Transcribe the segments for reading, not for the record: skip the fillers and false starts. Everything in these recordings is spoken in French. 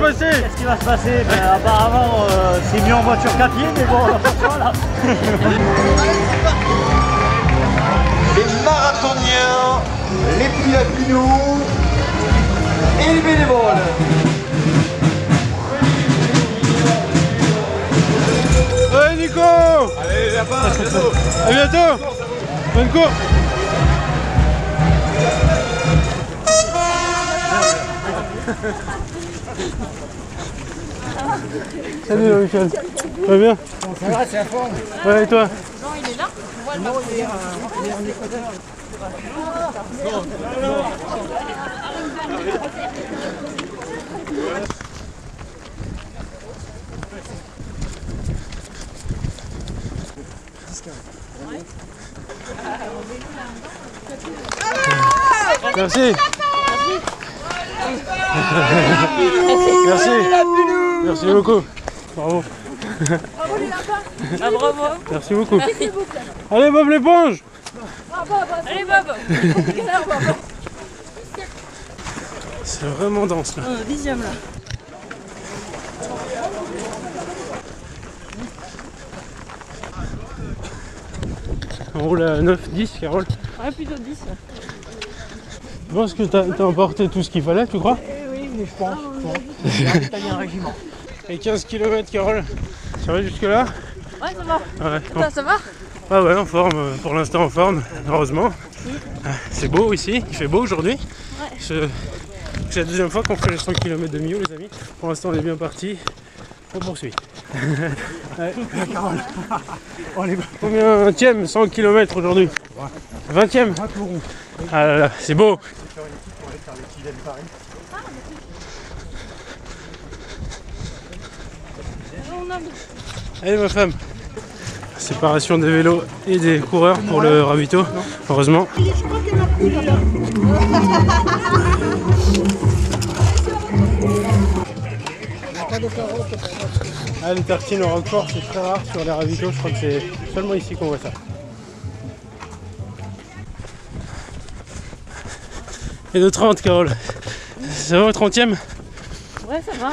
passer? Qu'est-ce qui va se passer? Ben, apparemment, c'est mieux en voiture qu'à pied, mais bon, voilà. Les marathoniens, les pilapinous et les bénévoles. Ouais Nico! Allez, là-bas, à bientôt. À bientôt! Bonne course! Salut Jean-Michel. Ça va bien? Ça va, c'est à fond. Ouais, et toi? Jean, il est là? On voit le marteau. Merci. Merci. Merci beaucoup. Bravo. Bravo les lapins. Ah, bravo. Merci beaucoup. Allez Bob l'éponge. Allez Bob. C'est vraiment dense là. Dixième là. On roule à 9, 10 Carole. Ouais, plutôt 10. Tu penses que t'as emporté tout ce qu'il fallait, tu crois? Oui, mais je pense. J'ai un régiment. Et 15 km Carole. Ça va jusque là? Ouais, ça va. Ouais. Toi, ça va? Ah ouais, en forme, pour l'instant en forme, heureusement. C'est beau ici, il fait beau aujourd'hui. Ouais. C'est la deuxième fois qu'on fait les 100 km de Millau les amis. Pour l'instant on est bien parti. On poursuit. Ouais. Carole. On est Combien 20e 100 km aujourd'hui? 20e. Ah là là, c'est beau. Allez ma femme. Séparation des vélos et des coureurs pour le ravito, heureusement. Ah, les tartines au roquefort, c'est très rare sur les ravitaux, je crois que c'est seulement ici qu'on voit ça. Et de 30 Carole. Ça va au 30e? Ouais, ça va.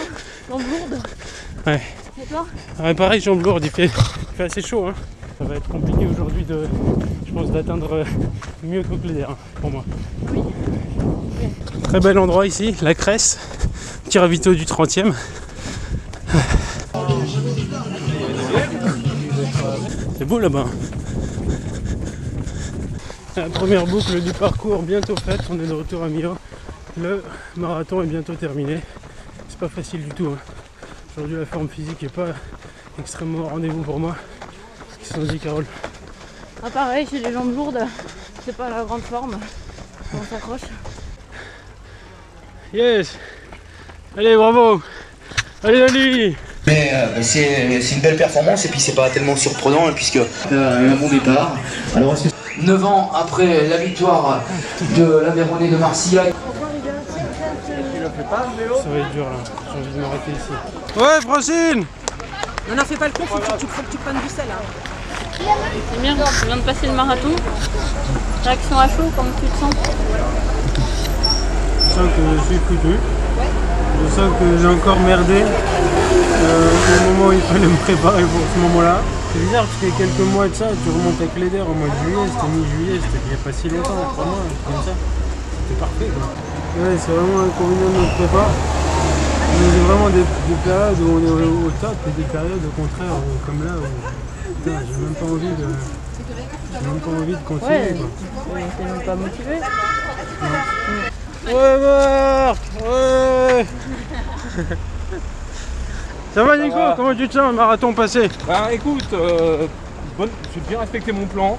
Jambe lourde. Ouais. Et toi? Ouais, pareil, jambes lourdes, il fait assez chaud. Hein. Ça va être compliqué aujourd'hui je pense d'atteindre mieux que Clédère, hein, pour moi. Oui. Très bel endroit ici, la Cresse, petit ravito du 30e. C'est beau là-bas. La première boucle du parcours bientôt faite, on est de retour à Millau. Le marathon est bientôt terminé. C'est pas facile du tout. Hein. Aujourd'hui la forme physique n'est pas extrêmement au rendez-vous pour moi. Qu'est-ce qu'on dit Carole? Ah, pareil, j'ai les jambes lourdes. C'est pas la grande forme. On s'accroche. Yes! Allez, bravo! Allez, Ali! Mais c'est une belle performance et puis c'est pas tellement surprenant hein, puisque un bon départ. Alors, 9 ans après la victoire de l'Aveyronais de Marcillac. Ça va être dur là, j'ai envie de m'arrêter ici. Ouais, Francine! Non, fais pas le con, faut que tu prennes du sel. Hein. C'est bien, tu viens de passer le marathon. Réaction à chaud, comment tu te sens? Je sens que je suis foutu. Je sens que j'ai encore merdé au moment où il fallait me préparer pour ce moment-là. C'est bizarre parce qu'il y a quelques mois de ça, tu remontes à Clédère au mois de juillet, c'était mi-juillet, c'était il n'y a pas si longtemps, 3 mois, comme ça. C'était parfait quoi. Ouais, c'est vraiment un combinaison de notre prépa. C'est vraiment des périodes où on est au top et des périodes au contraire comme là où putain, j'ai même pas envie de continuer Ouais, quoi. t'es même pas motivé. Ouais Marc! Ouais. Ça va Nico? Comment tu te sens, marathon passé? Bah écoute, j'ai bien respecté mon plan.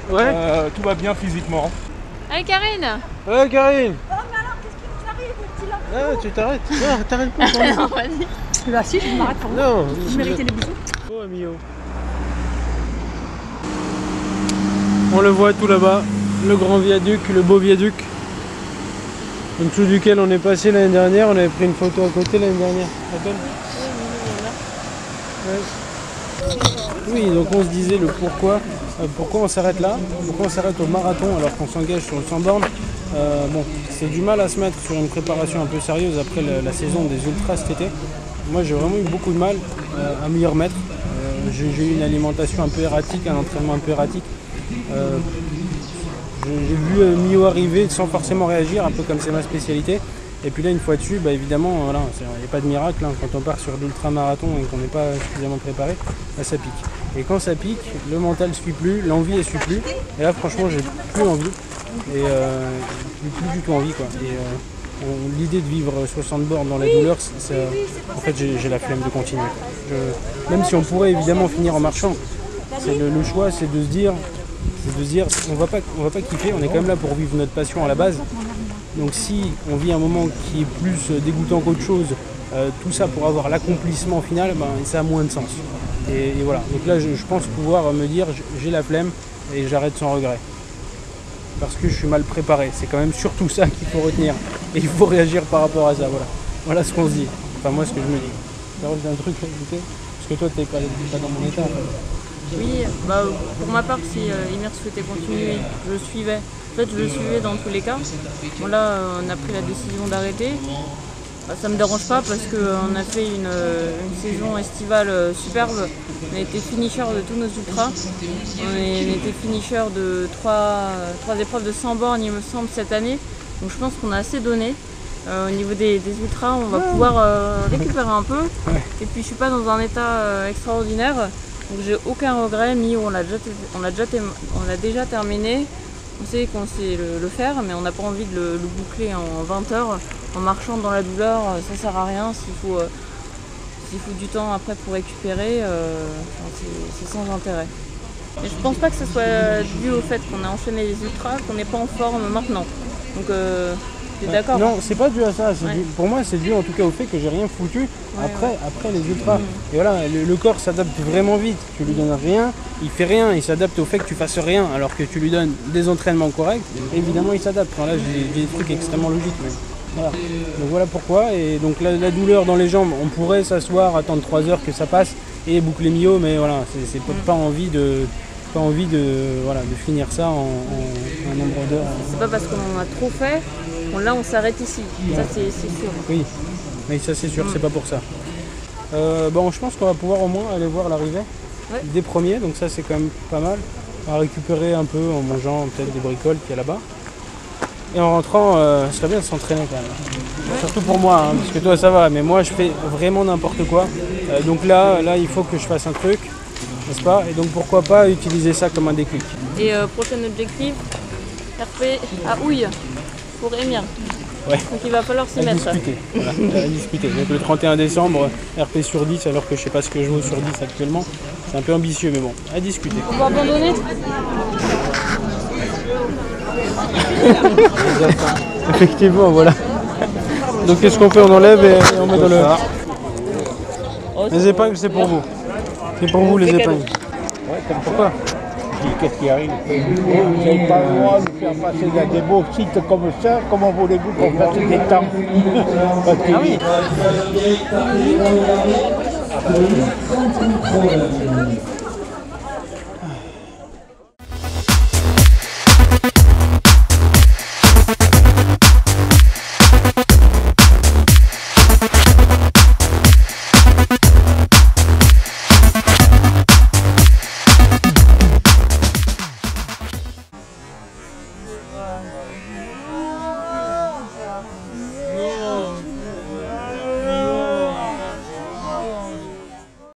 Ouais. Tout va bien physiquement. Allez Karine! Ouais Karine! Oh, mais alors, qu'est-ce qui nous arrive, petit lapin? Ah, tu t'arrêtes? Non, t'arrêtes pas pour Non, vas-y. Bah si, je m'arrête pour vous. Non, Je méritais les bisous. Oh Amio. On le voit tout là-bas, le grand viaduc, le beau viaduc. En dessous duquel on est passé l'année dernière, on avait pris une photo à côté l'année dernière. Oui, donc on se disait le pourquoi on s'arrête là, pourquoi on s'arrête au marathon alors qu'on s'engage sur le 100 bornes. Bon, c'est du mal à se mettre sur une préparation un peu sérieuse après la saison des ultras cet été. Moi j'ai vraiment eu beaucoup de mal à m'y remettre. J'ai eu une alimentation un peu erratique, un entraînement un peu erratique. J'ai vu Mio arriver sans forcément réagir, un peu comme c'est ma spécialité. Et puis là, une fois dessus, bah évidemment, voilà, il n'y a pas de miracle. Hein. Quand on part sur l'ultra-marathon et qu'on n'est pas suffisamment préparé, bah, ça pique. Et quand ça pique, le mental ne suit plus, l'envie ne suit plus. Et là, franchement, j'ai plus envie. Et plus du tout envie, quoi. Et l'idée de vivre 60 bornes dans la douleur, en fait, j'ai la flemme de continuer. Même si on pourrait évidemment finir en marchant, le choix, c'est de se dire, on va pas kiffer. On est quand même là pour vivre notre passion à la base. Donc si on vit un moment qui est plus dégoûtant qu'autre chose, tout ça pour avoir l'accomplissement final, ben, ça a moins de sens. Et voilà, donc là je pense pouvoir me dire j'ai la flemme et j'arrête sans regret. Parce que je suis mal préparé, c'est quand même surtout ça qu'il faut retenir. Et il faut réagir par rapport à ça, voilà. Voilà ce qu'on se dit, enfin moi ce que je me dis. Carole, j'ai un truc à ajouter, parce que toi t'es pas dans mon état en fait. Oui, bah, pour ma part, si Emir souhaitait continuer, je le suivais. En fait, je le suivais dans tous les cas. Bon, là, on a pris la décision d'arrêter. Bah, ça ne me dérange pas parce qu'on a fait une saison estivale superbe. On a été finisher de tous nos ultras. On était finisher de 3 épreuves de 100 bornes, il me semble, cette année. Donc je pense qu'on a assez donné. Au niveau des ultras, on va pouvoir récupérer un peu. Et puis je suis pas dans un état extraordinaire. Donc j'ai aucun regret, on l'a déjà terminé. On sait qu'on sait le faire, mais on n'a pas envie de le boucler en 20 heures. En marchant dans la douleur, ça sert à rien. S'il faut du temps après pour récupérer, c'est sans intérêt. Mais je pense pas que ce soit dû au fait qu'on ait enchaîné les ultras, qu'on n'est pas en forme maintenant. Donc t'es d'accord? Non, c'est pas dû à ça. Pour moi, c'est dû en tout cas au fait que j'ai rien foutu après les ultras. Et voilà, le corps s'adapte vraiment vite. Tu lui donnes rien, il fait rien. Il s'adapte au fait que tu fasses rien, alors que tu lui donnes des entraînements corrects. Évidemment, il s'adapte. Enfin, là, j'ai des trucs extrêmement logiques. Mais voilà. Donc voilà pourquoi. Et donc la douleur dans les jambes, on pourrait s'asseoir, attendre 3 heures que ça passe et boucler Mio, mais voilà, c'est pas envie de finir ça en un nombre d'heures. C'est pas parce qu'on en a trop fait, là on s'arrête ici, ça c'est sûr. Oui, mais ça c'est sûr, c'est pas pour ça. Bon, je pense qu'on va pouvoir au moins aller voir l'arrivée des premiers, donc ça c'est quand même pas mal. On va récupérer un peu en mangeant peut-être des bricoles qu'il y a là-bas. Et en rentrant, ce serait bien de s'entraîner quand même. Surtout pour moi, hein, parce que toi ça va, mais moi je fais vraiment n'importe quoi. Donc là il faut que je fasse un truc. N'est-ce pas? Et donc pourquoi pas utiliser ça comme un déclic. Et prochain objectif, RP à Houille pour Emir. Ouais. Donc il va falloir s'y mettre. Voilà, à discuter. Donc le 31 décembre, RP sur 10, alors que je sais pas ce que je vaux sur 10 actuellement. C'est un peu ambitieux, mais bon, à discuter. On va abandonner? Effectivement, voilà. Donc qu'est-ce qu'on fait? On enlève et on met dans le... Les épingles, c'est pour vous. C'est pour vous les épingles. Ouais, pourquoi? Qu'est-ce qui arrive? Vous n'avez pas le droit de faire passer des beaux sites comme ça. Comment voulez-vous qu'on fasse des temps? Ah oui.